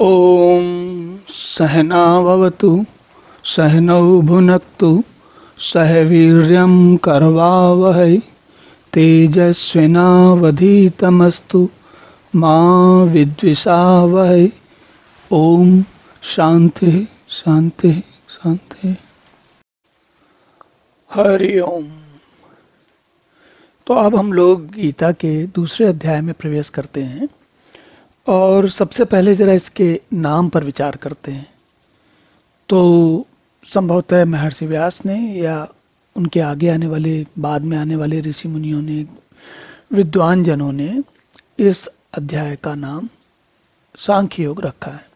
ॐ सहना भवतु सहनौ भुनक्तु सह वीर्यं करवावहै तेजस्विनावधीतमस्तु मा विद्विषावहै। ओम शांति शांति शांति। हरि ओम। तो अब हम लोग गीता के दूसरे अध्याय में प्रवेश करते हैं और सबसे पहले जरा इसके नाम पर विचार करते हैं। तो संभवतः महर्षि व्यास ने या उनके आगे आने वाले बाद में आने वाले ऋषि मुनियों ने, विद्वान जनों ने इस अध्याय का नाम सांख्य योग रखा है।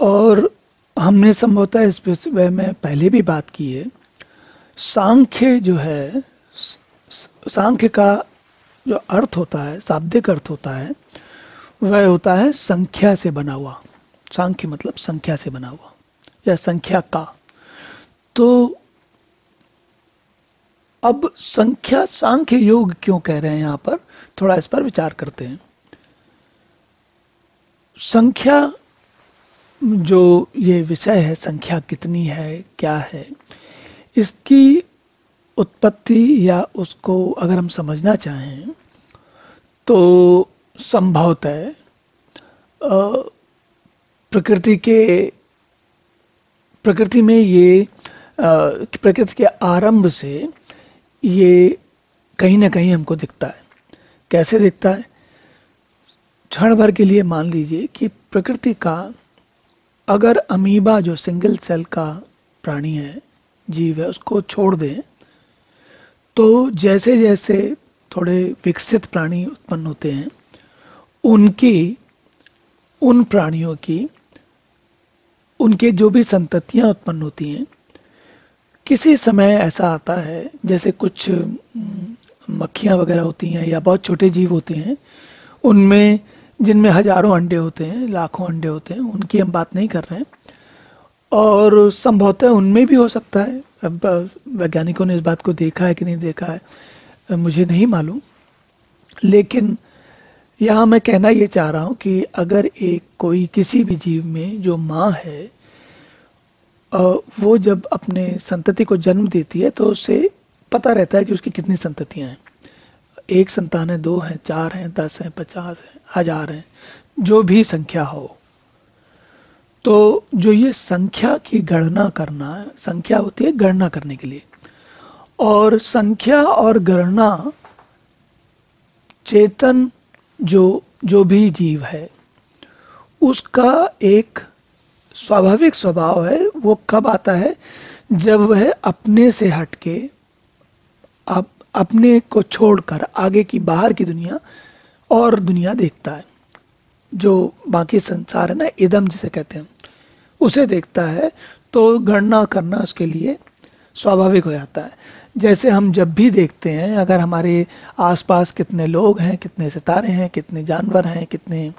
और हमने संभवतः इस विषय में पहले भी बात की है। सांख्य जो है, सांख्य का जो अर्थ होता है, शाब्दिक अर्थ होता है, वह होता है संख्या से बना हुआ। सांख्य मतलब संख्या से बना हुआ या संख्या का। तो अब संख्या सांख्य योग क्यों कह रहे हैं यहां पर, थोड़ा इस पर विचार करते हैं। संख्या जो ये विषय है, संख्या कितनी है, क्या है, इसकी उत्पत्ति या उसको अगर हम समझना चाहें तो संभवतः प्रकृति में ये प्रकृति के आरंभ से ये कहीं ना कहीं हमको दिखता है। कैसे दिखता है? क्षण भर के लिए मान लीजिए कि प्रकृति का अगर अमीबा जो सिंगल सेल का प्राणी है, जीव है, उसको छोड़ दें तो जैसे जैसे थोड़े विकसित प्राणी उत्पन्न होते हैं, उन प्राणियों की उनके जो भी संततियां उत्पन्न होती हैं, किसी समय ऐसा आता है जैसे कुछ मक्खियां वगैरह होती हैं या बहुत छोटे जीव होते हैं, उनमें जिनमें हजारों अंडे होते हैं, लाखों अंडे होते हैं, उनकी हम बात नहीं कर रहे हैं। और संभवतः उनमें भी हो सकता है। अब वैज्ञानिकों ने इस बात को देखा है कि नहीं देखा है मुझे नहीं मालूम, लेकिन यहाँ मैं कहना ये चाह रहा हूँ कि अगर कोई किसी भी जीव में जो माँ है, वो जब अपने संतति को जन्म देती है तो उसे पता रहता है कि उसकी कितनी संततियां हैं। एक संतान है, 2 हैं, 4 हैं, 10 हैं, 50 हैं, 1000 हैं, जो भी संख्या हो। तो जो ये संख्या की गणना करना, संख्या होती है गणना करने के लिए, और संख्या और गणना चेतन जो भी जीव है उसका एक स्वाभाविक स्वभाव है। वो कब आता है? जब वह अपने से हटके, अपने को छोड़कर आगे की बाहर की दुनिया और दुनिया देखता है, जो बाकी संसार है ना, इदम जिसे कहते हैं, उसे देखता है, तो गणना करना उसके लिए स्वाभाविक हो जाता है। जैसे हम जब भी देखते हैं, अगर हमारे आसपास कितने लोग हैं, कितने सितारे हैं, कितने जानवर हैं, कितने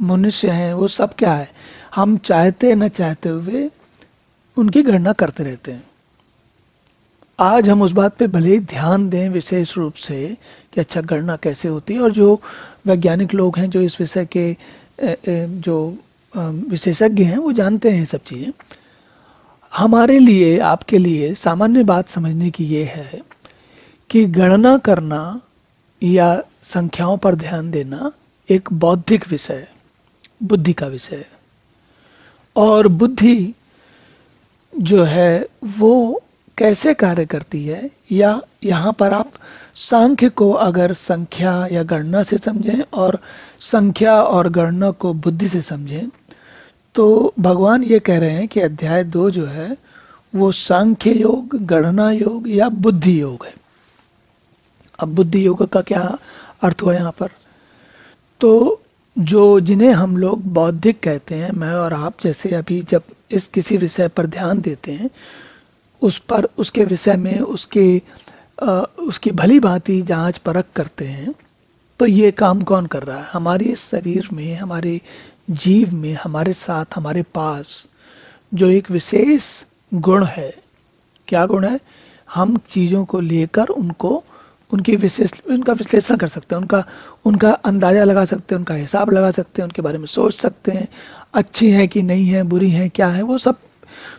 मनुष्य हैं, वो सब क्या है, हम चाहते न चाहते हुए उनकी गणना करते रहते हैं। आज हम उस बात पे भले ही ध्यान दें विशेष रूप से कि अच्छा गणना कैसे होती है, और जो वैज्ञानिक लोग हैं, जो इस विषय के जो विशेषज्ञ हैं, वो जानते हैं सब चीजें। हमारे लिए, आपके लिए सामान्य बात समझने की ये है कि गणना करना या संख्याओं पर ध्यान देना एक बौद्धिक विषय है, बुद्धि का विषय है। और बुद्धि जो है वो कैसे कार्य करती है, या यहाँ पर आप सांख्य को अगर संख्या या गणना से समझें और संख्या और गणना को बुद्धि से समझें, तो भगवान ये कह रहे हैं कि अध्याय 2 जो है वो सांख्य योग, गणना योग या बुद्धि योग है। अब बुद्धि योग का क्या अर्थ हुआ यहाँ पर? तो जिन्हें हम लोग बौद्धिक कहते हैं, मैं और आप जैसे अभी जब इस किसी विषय पर ध्यान देते हैं, उस पर, उसके विषय में उसकी भली भांति जांच परख करते हैं, तो ये काम कौन कर रहा है? हमारे शरीर में, हमारे जीव में, हमारे साथ, हमारे पास जो एक विशेष गुण है। क्या गुण है? हम चीजों को लेकर उनको उनका विश्लेषण कर सकते हैं, उनका उनका अंदाजा लगा सकते हैं, उनका हिसाब लगा सकते हैं, उनके बारे में सोच सकते हैं, अच्छी है कि नहीं है, बुरी है क्या है वो सब।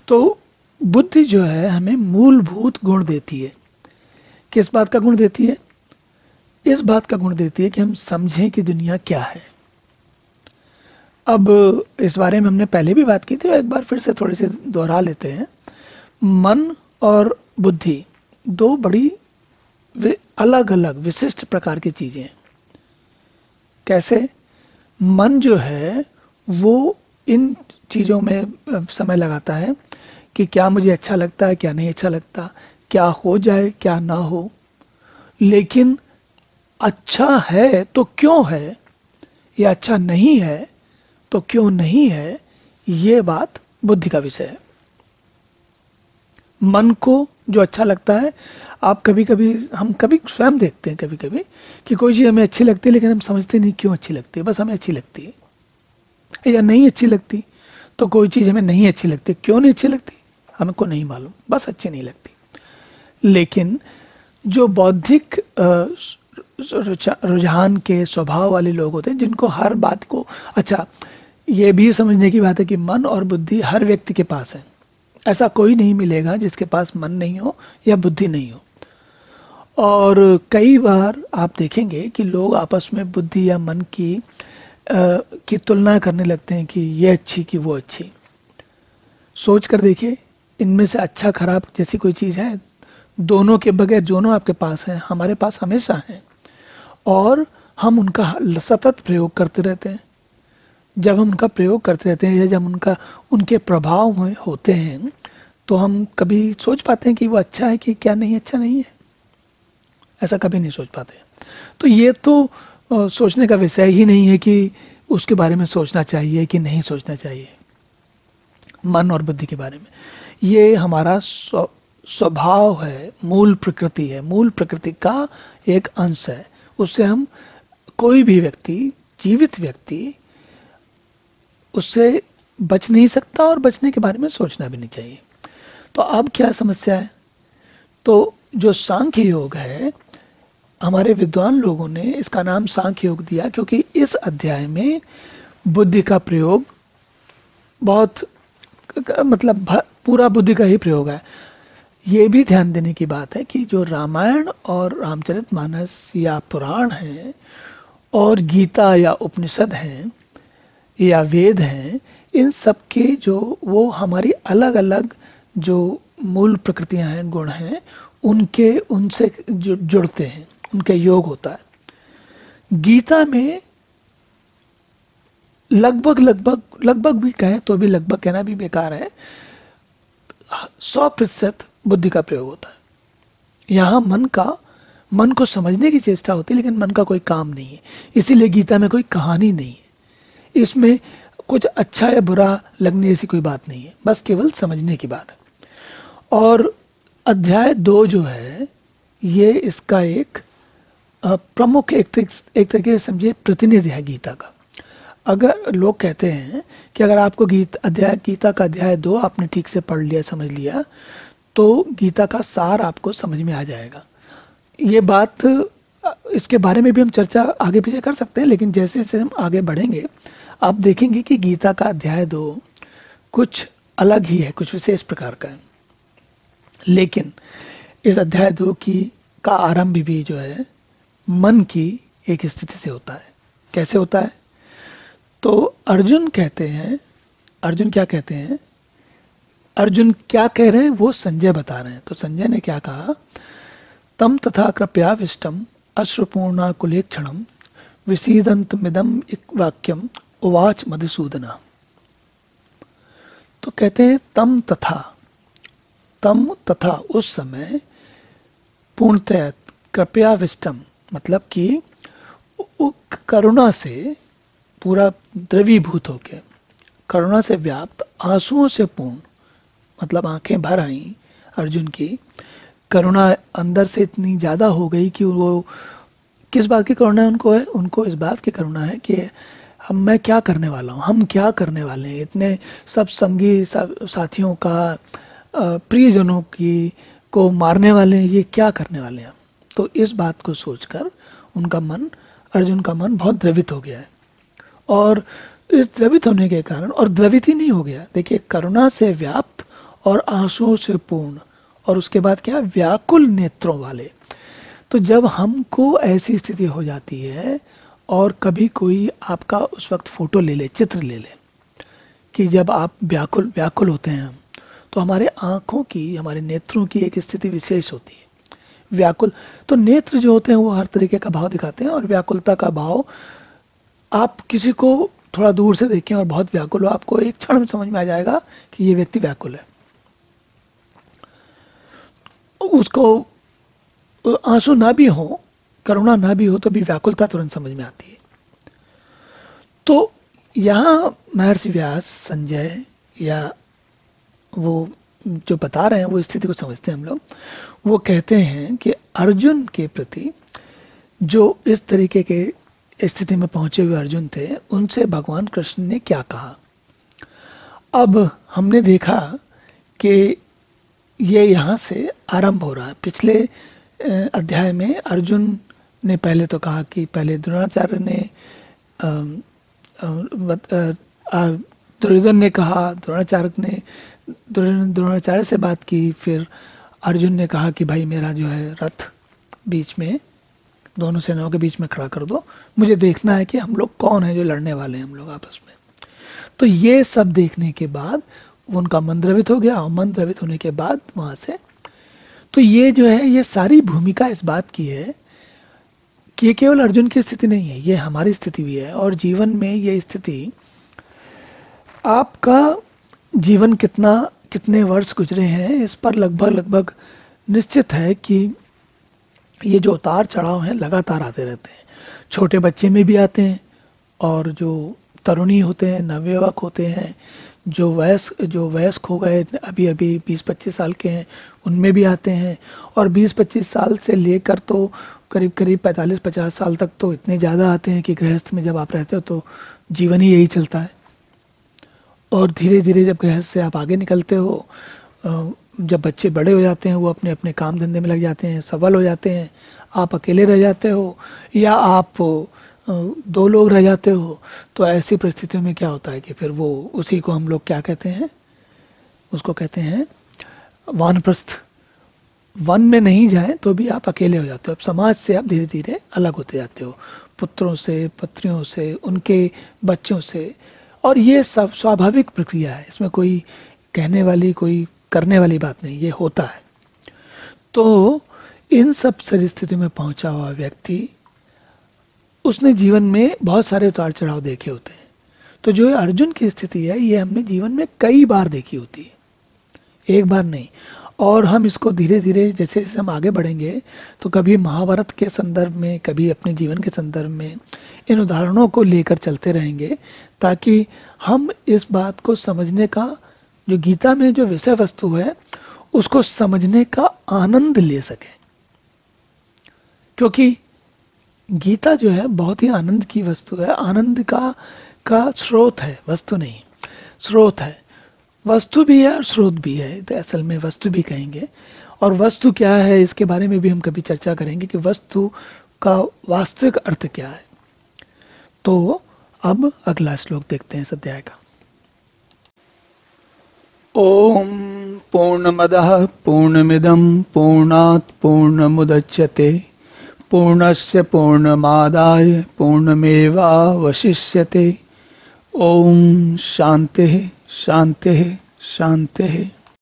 तो बुद्धि जो है हमें मूलभूत गुण देती है। किस बात का गुण देती है? इस बात का गुण देती है कि हम समझें कि दुनिया क्या है। अब इस बारे में हमने पहले भी बात की थी और एक बार फिर से थोड़ी सी दोहरा लेते हैं। मन और बुद्धि दो बड़ी अलग अलग विशिष्ट प्रकार की चीजें हैं। कैसे? मन जो है वो इन चीजों में समय लगाता है कि क्या मुझे अच्छा लगता है, क्या नहीं अच्छा लगता, क्या हो जाए क्या ना हो। लेकिन अच्छा है तो क्यों है, या अच्छा नहीं है तो क्यों नहीं है, ये बात बुद्धि का विषय है। मन को जो अच्छा लगता है, आप कभी कभी हम कभी स्वयं देखते हैं कभी कभी कि कोई चीज हमें अच्छी लगती है लेकिन हम समझते नहीं क्यों अच्छी लगती है, बस हमें अच्छी लगती है। या नहीं अच्छी लगती, तो कोई चीज हमें नहीं अच्छी लगती, क्यों नहीं अच्छी लगती हमको नहीं मालूम, बस अच्छी नहीं लगती। लेकिन जो बौद्धिक रुझान के स्वभाव वाले लोग होते हैं, जिनको हर बात को अच्छा, ये भी समझने की बात है कि मन और बुद्धि हर व्यक्ति के पास है। ऐसा कोई नहीं मिलेगा जिसके पास मन नहीं हो या बुद्धि नहीं हो। और कई बार आप देखेंगे कि लोग आपस में बुद्धि या मन की तुलना करने लगते हैं कि ये अच्छी कि वो अच्छी। सोच कर देखिए, इनमें से अच्छा खराब जैसी कोई चीज है? दोनों के बगैर दोनों आपके पास हैं, हमारे पास हमेशा हैं, और हम उनका सतत प्रयोग करते रहते हैं। जब हम उनका प्रयोग करते रहते हैं या जब उनके प्रभाव में होते हैं, तो हम कभी सोच पाते हैं कि वो अच्छा है कि क्या नहीं, अच्छा नहीं है? ऐसा कभी नहीं सोच पाते। तो ये तो सोचने का विषय ही नहीं है कि उसके बारे में सोचना चाहिए कि नहीं सोचना चाहिए। मन और बुद्धि के बारे में ये हमारा स्वभाव है, मूल प्रकृति है, मूल प्रकृति का एक अंश है। उससे हम, कोई भी व्यक्ति, जीवित व्यक्ति, उससे बच नहीं सकता और बचने के बारे में सोचना भी नहीं चाहिए। तो अब क्या समस्या है? तो जो सांख्य योग है, हमारे विद्वान लोगों ने इसका नाम सांख्य योग दिया क्योंकि इस अध्याय में बुद्धि का प्रयोग बहुत, मतलब पूरा बुद्धि का ही प्रयोग है। ये भी ध्यान देने की बात है कि जो रामायण और रामचरितमानस या पुराण है और गीता या उपनिषद हैं या वेद हैं, इन सब के जो वो हमारी अलग अलग जो मूल प्रकृतियां हैं, गुण हैं, उनसे जुड़ते हैं, उनके योग होता है। गीता में लगभग भी कहें तो भी, लगभग कहना भी बेकार है, 100% बुद्धि का प्रयोग होता है। यहाँ मन को समझने की चेष्टा होती है, लेकिन मन का कोई काम नहीं है। इसीलिए गीता में कोई कहानी नहीं है, इसमें कुछ अच्छा या बुरा लगने ऐसी कोई बात नहीं है, बस केवल समझने की बात है। और अध्याय 2 जो है, ये इसका एक प्रमुख, एक तरीके से समझिए प्रतिनिधि है गीता का। अगर लोग कहते हैं कि अगर आपको गीता का अध्याय 2 आपने ठीक से पढ़ लिया, समझ लिया, तो गीता का सार आपको समझ में आ जाएगा। ये बात, इसके बारे में भी हम चर्चा आगे पीछे कर सकते हैं, लेकिन जैसे जैसे हम आगे बढ़ेंगे आप देखेंगे कि गीता का अध्याय 2 कुछ अलग ही है, कुछ विशेष प्रकार का है। लेकिन इस अध्याय 2 का आरंभ भी जो है मन की एक स्थिति से होता है। कैसे होता है? तो अर्जुन क्या कहते हैं, अर्जुन क्या कह रहे हैं वो संजय बता रहे हैं। तो संजय ने क्या कहा? तम तथा कृपयाविष्टम अश्रुपूर्णाकुलेक्षणम विसीदंतमिदम वाक्यम उवाच मधुसूदना। तो कहते हैं तम तथा उस समय, पूर्णतः कृपयाविष्टम मतलब कि करुणा से पूरा द्रवीभूत होके, करुणा से व्याप्त, आंसुओं से पूर्ण, मतलब आंखें भर आई अर्जुन की। करुणा अंदर से इतनी ज्यादा हो गई कि वो, किस बात की करुणा उनको है? उनको इस बात की करुणा है कि मैं क्या करने वाला हूँ, हम क्या करने वाले हैं, इतने सब संगी साथियों का, प्रियजनों की को मारने वाले हैं, ये क्या करने वाले हैं। तो इस बात को सोचकर उनका मन, अर्जुन का मन बहुत द्रवित हो गया है। और इस द्रवित होने के कारण, और द्रवित ही नहीं हो गया, देखिए, करुणा से व्याप्त और आंसुओं से पूर्ण, और उसके बाद क्या, व्याकुल नेत्रों वाले। तो जब हमको ऐसी स्थिति हो जाती है और कभी कोई आपका उस वक्त फोटो ले ले, चित्र ले ले, कि जब आप व्याकुल व्याकुल होते हैं हम, तो हमारे आंखों की, हमारे नेत्रों की एक स्थिति विशेष होती है, व्याकुल। तो नेत्र जो होते हैं वो हर तरीके का भाव दिखाते हैं, और व्याकुलता का भाव, आप किसी को थोड़ा दूर से देखें और बहुत व्याकुल हो, आपको एक क्षण में समझ में आ जाएगा कि ये व्यक्ति व्याकुल है। उसको आंसू ना भी हो, करुणा ना भी हो, तो भी व्याकुलता तुरंत समझ में आती है। तो यहां महर्षि व्यास, संजय, या वो जो बता रहे हैं वो स्थिति को समझते हैं हम लोग। वो कहते हैं कि अर्जुन के प्रति, जो इस तरीके के स्थिति में पहुंचे हुए अर्जुन थे, उनसे भगवान कृष्ण ने क्या कहा। अब हमने देखा कि ये यहाँ से आरंभ हो रहा है। पिछले अध्याय में अर्जुन ने पहले तो कहा कि पहले द्रोणाचार्य ने, दुर्योधन ने कहा, द्रोणाचार्य से बात की, फिर अर्जुन ने कहा कि भाई मेरा जो है रथ बीच में, दोनों सेनाओं के बीच में खड़ा कर दो, मुझे देखना है कि हम लोग कौन है जो लड़ने वाले हैं हम लोग आपस में। तो ये सब देखने के बाद उनका मन द्रवित हो गया, और मन द्रवित होने के बाद वहां से, तो ये जो है, ये सारी भूमिका इस बात की है कि ये केवल अर्जुन की स्थिति नहीं है, ये हमारी स्थिति भी है। और जीवन में ये स्थिति, आपका जीवन कितने वर्ष गुजरे हैं, इस पर लगभग निश्चित है कि ये जो उतार चढ़ाव हैं लगातार आते रहते हैं। छोटे बच्चे में भी आते हैं, और जो तरुणी होते हैं, नवयुवक होते हैं, जो वयस्क हो गए, अभी 20-25 साल के हैं, उनमें भी आते हैं। और 20-25 साल से लेकर तो करीब 45-50 साल तक तो इतने ज़्यादा आते हैं कि गृहस्थ में जब आप रहते हो तो जीवन ही यही चलता है। और धीरे धीरे जब गृहस्थ से आप आगे निकलते हो, जब बच्चे बड़े हो जाते हैं, वो अपने अपने काम धंधे में लग जाते हैं, सबल हो जाते हैं, आप अकेले रह जाते हो, या आप 2 लोग रह जाते हो, तो ऐसी परिस्थितियों में क्या होता है कि फिर वो, उसी को हम लोग क्या कहते हैं, उसको कहते हैं वानप्रस्थ। वन में नहीं जाए तो भी आप अकेले हो जाते हो, अब समाज से आप धीरे धीरे अलग होते जाते हो, पुत्रों से, पत्नियों से, उनके बच्चों से। और ये सब स्वाभाविक प्रक्रिया है, इसमें कोई कहने वाली, कोई करने वाली बात नहीं, ये होता है। तो इन सब परिस्थितियों में पहुंचा हुआ व्यक्ति, उसने जीवन में बहुत सारे उतार चढ़ाव देखे होते हैं। तो जो अर्जुन की स्थिति है, ये हमने जीवन में कई बार देखी होती है, एक बार नहीं। और हम इसको धीरे धीरे, जैसे जैसे हम आगे बढ़ेंगे, तो कभी महाभारत के संदर्भ में, कभी अपने जीवन के संदर्भ में इन उदाहरणों को लेकर चलते रहेंगे, ताकि हम इस बात को समझने का, जो गीता में जो विषय वस्तु है, उसको समझने का आनंद ले सकें। क्योंकि गीता जो है बहुत ही आनंद की वस्तु है, आनंद का स्रोत है, वस्तु नहीं, स्रोत है। वस्तु भी है और स्रोत भी है, तो असल में वस्तु भी कहेंगे। और वस्तु क्या है, इसके बारे में भी हम कभी चर्चा करेंगे कि वस्तु का वास्तविक अर्थ क्या है। तो अब अगला श्लोक देखते हैं इस अध्याय का। ओम पूर्णमदः पूर्णमिदं पूर्णात् पूर्णमुदच्यते पूर्णस्य पूर्णमादाय पूर्णमेवावशिष्यते। ओम शांतिः शांतिः शांतिः।